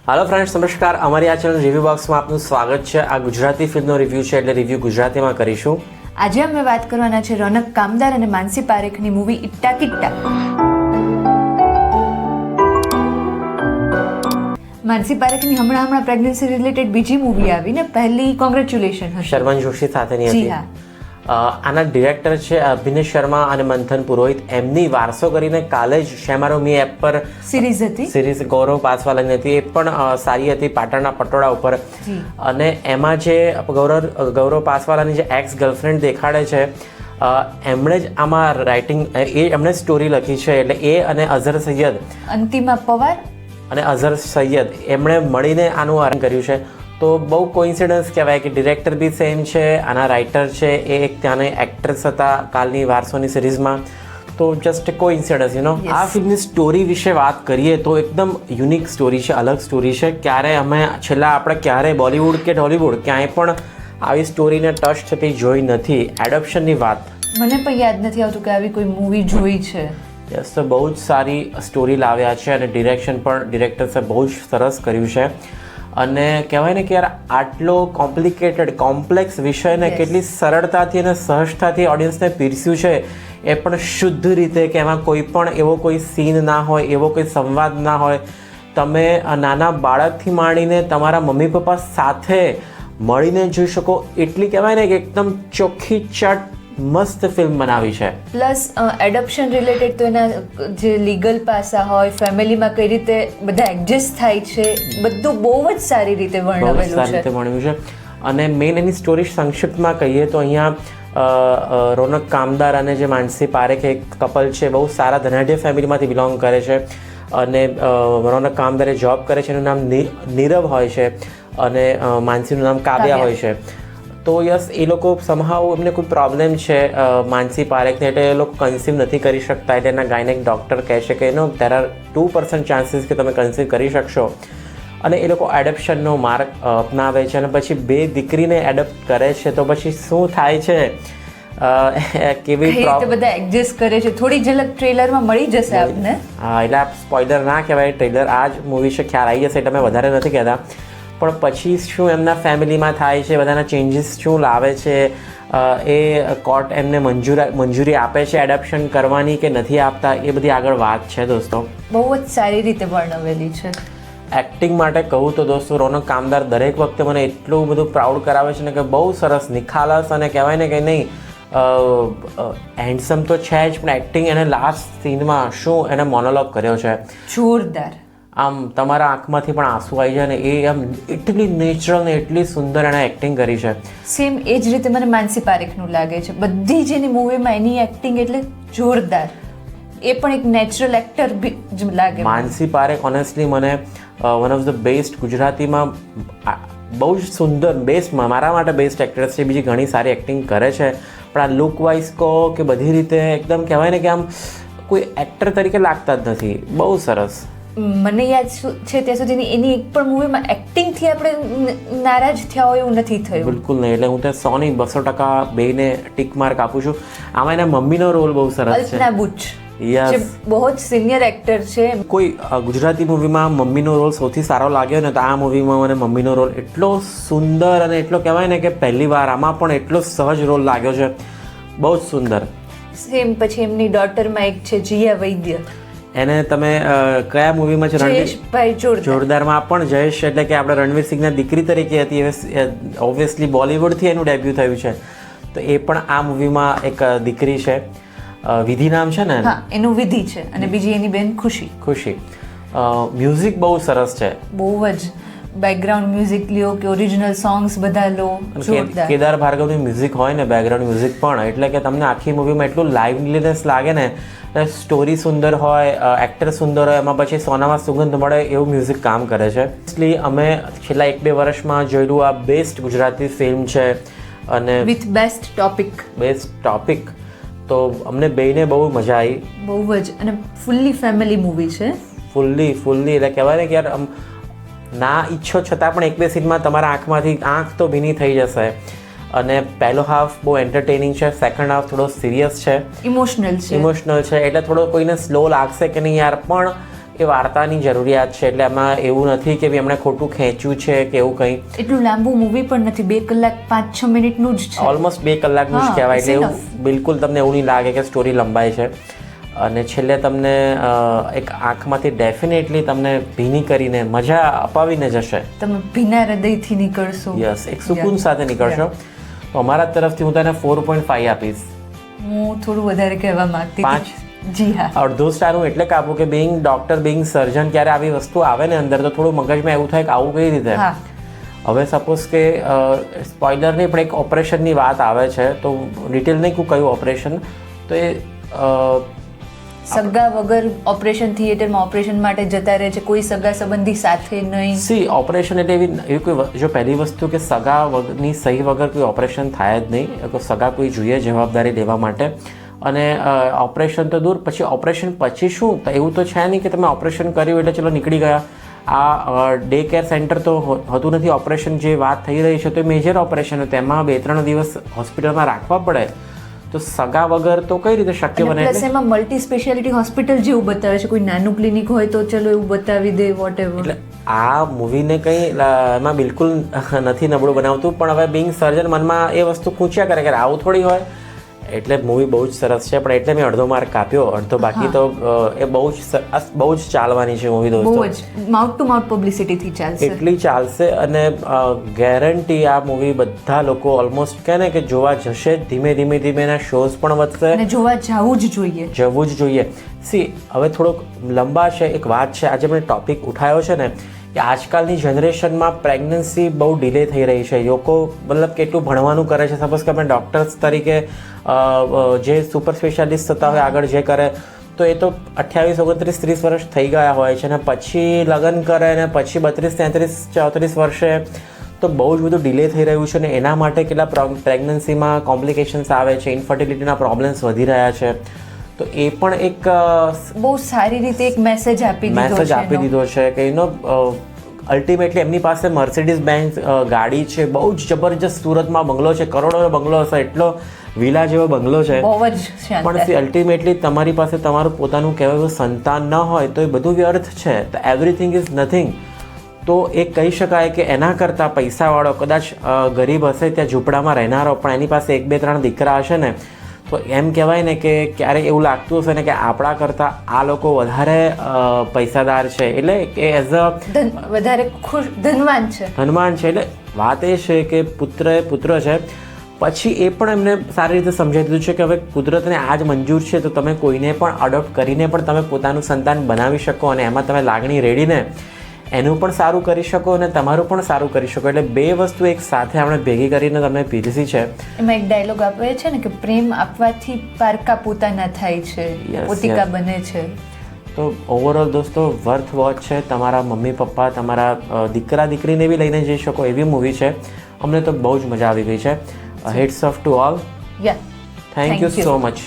Hello friends, नमस्कार। અમારી આ ચેનલ રિવ્યુ બોક્સમાં આપનું સ્વાગત છે। આ ગુજરાતી ફિલ્મનો રિવ્યુ છે, એટલે રિવ્યુ ગુજરાતીમાં કરીશું। આજે અમે વાત કરવાના છે રોનક કામદાર અને માનસી પારેખની મૂવી ઇટ્ટા કિટ્ટા। માનસી પારેખની હમણાં પ્રેગ્નન્સી રિલેટેડ બીજી મૂવી આવી ને, પહેલી કોંગ્રેચ્યુલેશન હશે, શર્મન જોશી સાથેની જી હતી। હા। આના ડિરેક્ટર છે અભિનય શર્મા અને મંથન પુરોહિત। એમની વારસો કરીને કાલે જ શેમારોમી એપ પર સિરીઝ હતી, સિરીઝ ગૌરવ પાસવાલાની હતી, એ પણ સારી હતી, પાટણના પટોળા ઉપર। અને એમાં જે ગૌરવ પાસવાલાની જે એક્સ ગર્લફ્રેન્ડ દેખાડે છે, એમણે જ આમાં રાઇટિંગ એમણે સ્ટોરી લખી છે। એટલે એ અને અઝહર સૈયદ, અંતિમા પવાર અને અઝહર સૈયદ એમણે મળીને આનું આરંભ કર્યું છે। તો બહુ કોઇન્સિડન્સ કહેવાય કે ડિરેક્ટર બી સેમ છે, આના રાઇટર છે એ એક ત્યાંની એક્ટ્રેસ હતા કાલની વારસોની સિરીઝમાં। તો જસ્ટ કોઇન્સિડન્સ આ ફિલ્મની સ્ટોરી વિશે વાત કરીએ તો એકદમ યુનિક સ્ટોરી છે, અલગ સ્ટોરી છે। ક્યારે આપણે ક્યારે બોલિવૂડ કે હોલિવૂડ ક્યાંય પણ આવી સ્ટોરીને ટચ થતી જોઈ નથી। એડોપ્શનની વાત મને પણ યાદ નથી આવતું કે આવી કોઈ મૂવી જોઈ છે। યસ, તો બહુ જ સારી સ્ટોરી લાવ્યા છે અને ડિરેક્શન પણ ડિરેક્ટર્સે બહુ જ સરસ કર્યું છે। અને કહેવાય ને કે યાર, આટલો કોમ્પ્લેક્સ વિષયને કેટલી સરળતાથી અને સહજતાથી ઓડિયન્સને પીરસ્યું છે, એ પણ શુદ્ધ રીતે કે એમાં કોઈ પણ એવો કોઈ સીન ના હોય, એવો કોઈ સંવાદ ના હોય। તમે નાના બાળકથી માંડીને તમારા મમ્મી પપ્પા સાથે મળીને જોઈ શકો એટલી કહેવાય ને કે એકદમ ચોખ્ખી ચટ મસ્ત ફિલ્મ બનાવી છે। પ્લસ એડોપ્શન રિલેટેડ તો એના જે લીગલ પાસા હોય, ફેમિલીમાં કઈ રીતે બધા એડજસ્ટ થાય છે, બધું બહુ જ સારી રીતે વર્ણવેલું છે। અને મેઇન એની સ્ટોરી સંક્ષિપ્તમાં કહીએ તો અહીંયા રોનક કામદાર અને જે માનસી પારેખ એક કપલ છે, બહુ સારા ધનાઢ્ય ફેમિલીમાંથી બિલોંગ કરે છે। અને રોનક કામદારે જોબ કરે છે, એનું નામ નીરવ હોય છે અને માનસીનું નામ કાવ્યા હોય છે। તો યસ, એ લોકો સમહાવ એમને કોઈ પ્રોબ્લેમ છે માનસી પારેખને, એટલે એ લોકો કન્સીવ નથી કરી શકતા। એટલે એના ગાયનેક ડૉક્ટર કહે છે કે દેર આર 2% ચાન્સીસ કે તમે કન્સીવ કરી શકશો। અને એ લોકો એડોપ્શનનો માર્ગ અપનાવે છે અને પછી બે દીકરીને એડોપ્ટ કરે છે। તો પછી શું થાય છે, કેવી રીતે બધા એડજસ્ટ કરે છે, થોડી ઝલક ટ્રેલરમાં મળી જશે આપને। હા, એટલે આપ સ્પોઇલર ના કહેવાય, ટ્રેલર આ જ મૂવી છે, ખ્યાલ આવી જશે, એટલે અમે વધારે નથી કહેતા। પણ પછી શું એમના ફેમિલીમાં થાય છે, બધાના ચેન્જીસ શું લાવે છે, એ કોર્ટ એમને મંજૂરી આપે છે એડોપ્શન કરવાની કે નથી આપતા, એ બધી આગળ વાત છે દોસ્તો। બહુ જ સારી રીતે વર્ણવેલી છે। એક્ટિંગ માટે કહું તો દોસ્તો, રોનક કામદાર દરેક વખતે મને એટલું બધું પ્રાઉડ કરાવે છે ને કે બહુ સરસ નિખાલસ, અને કહેવાય ને કે નહીં, હેન્ડસમ તો છે જ, પણ એક્ટિંગ એને લાસ્ટ સીનમાં શું એને મોનોલોગ કર્યો છે, જોરદાર। આમ તમારા આંખમાંથી પણ આંસુ આવી જાય ને, એ આમ એટલી નેચરલ ને એટલી સુંદર એને એક્ટિંગ કરી છે। સેમ એ જ રીતે મને માનસી પારેખનું લાગે છે, બધી જ એની મૂવીમાં એની એક્ટિંગ એટલે જોરદાર। એ પણ એક નેચરલ એક્ટર જ લાગે। માનસી પારેખ ઓનેસ્ટલી મને વન ઓફ ધ બેસ્ટ ગુજરાતીમાં બહુ જ સુંદર, બેસ્ટમાં મારા માટે બેસ્ટ એક્ટ્રેસ છે। બીજી ઘણી સારી એક્ટિંગ કરે છે, પણ આ લુક વાઇઝ કહો કે બધી રીતે એકદમ કહેવાય ને કે આમ કોઈ એક્ટર તરીકે લાગતા જ નથી। બહુ સરસ। મને યાદ છે ત્યાં સુધી એની એક પણ મૂવીમાં એક્ટિંગથી આપણે નારાજ થયા હોય એવું નથી થયું, બિલકુલ નહીં। એટલે હું તો 100% બેને ટીક માર્ક આપું છું। આમાં એના મમ્મીનો રોલ બહુ સરસ છે, અલ્પના બુચ, યસ, બહુ જ સિનિયર એક્ટર છે। કોઈ ગુજરાતી મૂવીમાં મમ્મીનો રોલ સૌથી સારો લાગ્યો ને, તો આ મૂવીમાં મને મમ્મીનો રોલ એટલો સુંદર અને એટલો કહેવાય ને કે પહેલી વાર આમાં પણ એટલો સહજ રોલ લાગ્યો છે, બહુ જ સુંદર। સેમ પછી એમની ડોટરમાં એક છે જીયા વૈદ્ય, એને તમે કયા મૂવીમાં છે? જયેશભાઈ જોરદારમાં પણ જયેશ એટલે કે આપણે રણવીર સિંહના દીકરી તરીકે હતી, ઓબ્વિયસલી બોલિવૂડથી એનું ડેબ્યુ થયું છે, તો એ પણ આ મૂવીમાં એક દીકરી છે, વિધિ નામ છે ને? હા, એનું વિધિ છે, અને બીજી એની બેન ખુશી। મ્યુઝિક બહુ સરસ છે, બહુ જ બેકગ્રાઉન્ડ મ્યુઝિક લ્યો કે ઓરિજિનલ સોંગ્સ બધા લો, જોરદાર। કેદાર ભાર્ગવનું મ્યુઝિક હોય ને, બેકગ્રાઉન્ડ મ્યુઝિક પણ, એટલે કે તમને આખી મૂવીમાં એટલું લાઇવલીનેસ લાગે ને, સ્ટોરી સુંદર હોય, એક્ટર સુંદર હોય, એમાં પછી સોનામાં સુગંધ મળે એવું મ્યુઝિક કામ કરે છે। એટલે અમે છેલ્લા 1-2 વર્ષમાં જોયેલું આ બેસ્ટ ગુજરાતી ફિલ્મ છે, અને વિથ બેસ્ટ ટોપિક તો અમને બેને બહુ મજા આવી, બહુ જ। અને ફૂલ્લી ફેમિલી મૂવી છે, ફૂલ્લી એટલે કહેવાય ને કે યાર ના ઈચ્છો છતાં પણ 1-2 સીનમાં તમારા આંખમાંથી આંખ તો ભીની થઈ જશે। અને પહેલો હાફ બહુ એન્ટરટેનિંગ છે, સેકન્ડ હાફ થોડો સિરિયસ છે, ઇમોશનલ છે, એટલે થોડો કોઈને સ્લો લાગશે કે નહીં યાર, પણ એ વાર્તાની જરૂરિયાત છે. એટલે એમાં એવું નથી કે એમણે ખોટું ખેંચ્યું છે કે એવું કંઈ. એટલું લાંબુ મૂવી પણ નથી, 2 કલાક 5-6 મિનિટનું જ છે. ઓલમોસ્ટ 2 કલાકનું જ કહેવાય. એટલે એવું બિલકુલ તમને એવું નહીં લાગે કે સ્ટોરી લંબાઈ છે. અને છેલ્લે તમને એક આંખમાંથી ડેફિનેટલી તમને ભીની કરીને મજા અપાવીને જશે. તમે ભીના હૃદયથી નીકળશો. યસ, એક સુકૂન સાથે નીકળશો. તો અમારા તરફથી હું તને 4.5 આપીશ. હું થોડું વધારે કહેવા માંગતી 5. જી હા, અડધો સ્ટાર હું એટલે કાપું કે બિંગ ડોક્ટર, બિંગ સર્જન, ક્યારે આવી વસ્તુ આવે ને અંદર તો થોડું મગજમાં એવું થાય કે આવું કઈ રીતે. હવે સપોઝ કે સ્પોઇલર નહીં પણ એક ઓપરેશનની વાત આવે છે, તો ડિટેલ નહીં કહું કયું ઓપરેશન. તો એ સગા વગર ઓપરેશન થિયેટરમાં ઓપરેશન માટે જતા રહે છે, કોઈ સગા સંબંધી સાથે નહીં. ઓપરેશન એટલે એવી કોઈ જો પહેલી વસ્તુ કે સગા વગરની સહી વગર કોઈ ઓપરેશન થાય જ નહીં. સગા કોઈ જોઈએ જવાબદારી લેવા માટે. અને ઓપરેશન તો દૂર, પછી ઓપરેશન પછી શું, તો એવું તો છે નહીં કે તમે ઓપરેશન કર્યું એટલે ચલો નીકળી ગયા. આ ડે કેર સેન્ટર તો હોતું નથી. ઓપરેશન જે વાત થઈ રહી છે તો એ મેજર ઓપરેશન, તેમાં 2-3 દિવસ હોસ્પિટલમાં રાખવા પડે. તો સગા વગર તો કઈ રીતે શક્ય બને? પ્લસ એમાં મલ્ટી સ્પેશિયાલિટી હોસ્પિટલ જેવું બતાવે છે. કોઈ નાનું ક્લિનિક હોય તો ચલો એવું બતાવી દે, વોટ એવર. એટલે આ મૂવીને કંઈ એમાં બિલકુલ નથી નબળું બનાવતું. પણ હવે બિંગ સર્જન મનમાં એ વસ્તુ પૂછ્યા કરે કે આવું થોડી હોય. એટલે મૂવી બહુ જ સરસ છે, પણ એટલે મેં અડધો માર્ક કાપ્યો. અડધો બાકી તો એ બહુ જ ચાલવાની છે મૂવી દોસ્તો. બહુ જ માઉથ ટુ માઉથ પબ્લિસિટીથી ચાલશે. એટલી ચાલશે. અને ગેરંટી આ મૂવી બધા લોકો ઓલમોસ્ટ કહે ને કે જોવા જશે. ધીમે એના શોઝ પણ વધશે અને જોવા જવું જ જોઈએ. હવે થોડોક લંબા છે. એક વાત છે, આજે મેં ટોપિક ઉઠાવ્યો છે ને કે આજકાલની જનરેશનમાં પ્રેગ્નન્સી બહુ ડિલે થઈ રહી છે. લોકો મતલબ કેટલું ભણવાનું કરે છે. સપોઝ કે આપણે ડૉક્ટર્સ તરીકે જે સુપર સ્પેશિયાલિસ્ટ થતા હોય આગળ જે કરે, તો એ તો 28, 29, 30 વર્ષ થઈ ગયા હોય છે. અને પછી લગ્ન કરે ને પછી 32, 33, 34 વર્ષે તો બહુ જ બધું ડિલે થઈ રહ્યું છે. ને એના માટે કેટલા પ્રેગ્નન્સીમાં કોમ્પ્લિકેશન્સ આવે છે, ઇન્ફર્ટિલિટીના પ્રોબ્લેમ્સ વધી રહ્યા છે. તો એ પણ એક બહુ સારી રીતે એક મેસેજ આપી દીધો છે કે અલ્ટિમેટલી એમની પાસે મર્સિડીઝ બેન્ઝ ગાડી છે, બહુ જ જબરજસ્ત સુરતમાં બંગલો છે, કરોડોનો બંગલો હશે, એટલો વિલા જેવો બંગલો છે. પણ અલ્ટિમેટલી તમારી પાસે તમારું પોતાનું કહેવાય સંતાન ન હોય તો એ બધું વ્યર્થ છે. તો એવરીથિંગ ઇઝ નથિંગ. તો એ કહી શકાય કે એના કરતાં પૈસાવાળો, કદાચ ગરીબ હશે ત્યાં ઝૂંપડામાં રહેનારો, પણ એની પાસે 1, 2, 3 દીકરા હશે ને, તો એમ કહેવાય ને કે ક્યારેક એવું લાગતું હશે ને કે આપણા કરતાં આ લોકો વધારે પૈસાદાર છે. એટલે કે એઝ વધારે ધનવાન છે. એટલે વાત એ છે કે પુત્ર છે. પછી એ પણ એમને સારી રીતે સમજાવી દીધું છે કે હવે કુદરતને આ જ મંજૂર છે, તો તમે કોઈને પણ અડોપ્ટ કરીને પણ તમે પોતાનું સંતાન બનાવી શકો. અને એમાં તમે લાગણી રેડીને એનું પણ સારું કરી શકો અને તમારું પણ સારું કરી શકો. એટલે બે વસ્તુ એક સાથે આપણે ભેગી કરીને તમને પીરસી છે. એમાં એક ડાયલોગ આપે છે ને કે પ્રેમ આપવાથી પારકા પોતાના થાય છે, પોતિકા બને છે. તો ઓવરઓલ દોસ્તો વર્થ વોચ છે. તમારા મમ્મી પપ્પા, તમારા દીકરા દીકરીને બી લઈને જઈ શકો એવી મૂવી છે. અમને તો બહુ જ મજા આવી ગઈ છે. Heads of to all. Thank you so much.